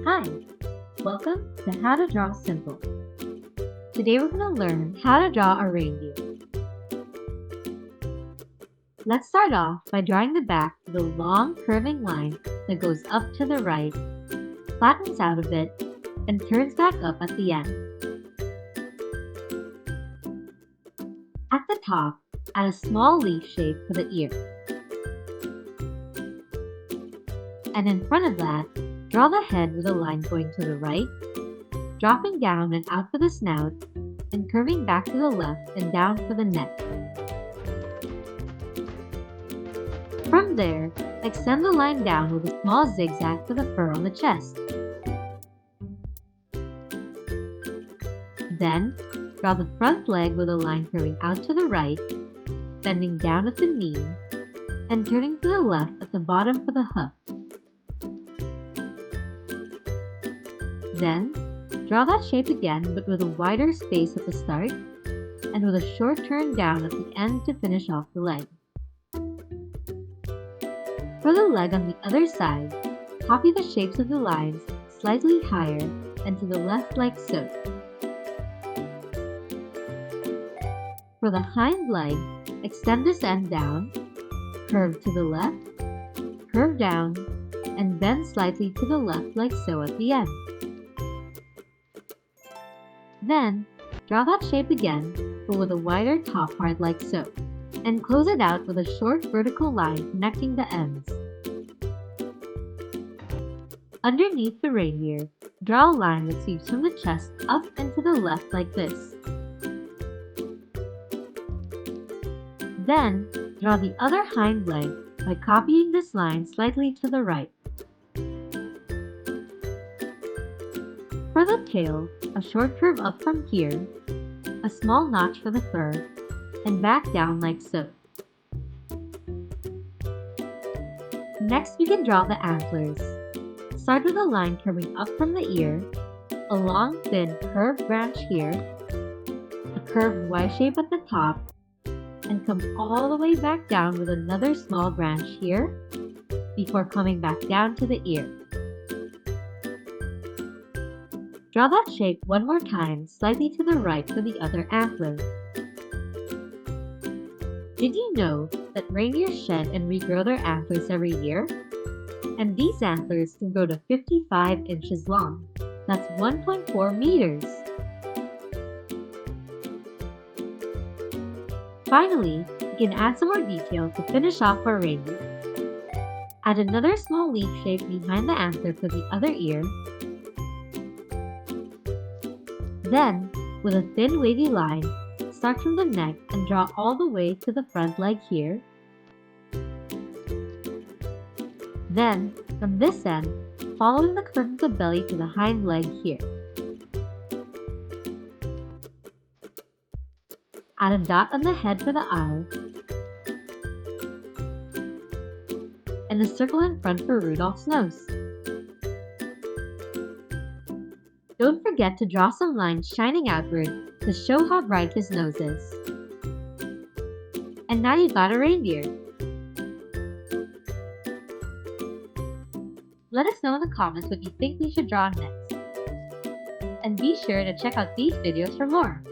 Hi, welcome to How to Draw Simple. Today we're going to learn how to draw a reindeer. Let's start off by drawing the back with a long curving line that goes up to the right, flattens out a bit, and turns back up at the end. At the top, add a small leaf shape for the ear. And in front of that, draw the head with a line going to the right, dropping down and out for the snout, and curving back to the left and down for the neck. From there, extend the line down with a small zigzag for the fur on the chest. Then, draw the front leg with a line curving out to the right, bending down at the knee, and turning to the left at the bottom for the hoof. Then, draw that shape again but with a wider space at the start and with a short turn down at the end to finish off the leg. For the leg on the other side, copy the shapes of the lines slightly higher and to the left like so. For the hind leg, extend this end down, curve to the left, curve down, and bend slightly to the left like so at the end. Then, draw that shape again, but with a wider top part like so, and close it out with a short vertical line connecting the ends. Underneath the reindeer, draw a line that sweeps from the chest up and to the left like this. Then, draw the other hind leg by copying this line slightly to the right. For the tail, a short curve up from here, a small notch for the fur, and back down like so. Next we can draw the antlers. Start with a line curving up from the ear, a long thin curved branch here, a curved Y shape at the top, and come all the way back down with another small branch here, before coming back down to the ear. Draw that shape one more time slightly to the right for the other antler. Did you know that reindeer shed and regrow their antlers every year? And these antlers can grow to 55 inches long. That's 1.4 meters. Finally, we can add some more detail to finish off our reindeer. Add another small leaf shape behind the antler for the other ear. Then, with a thin wavy line, start from the neck and draw all the way to the front leg here. Then, from this end, following the curve of the belly to the hind leg here. Add a dot on the head for the eye, and a circle in front for Rudolph's nose. Don't forget to draw some lines shining outward to show how bright his nose is. And now you've got a reindeer. Let us know in the comments what you think we should draw next. And be sure to check out these videos for more.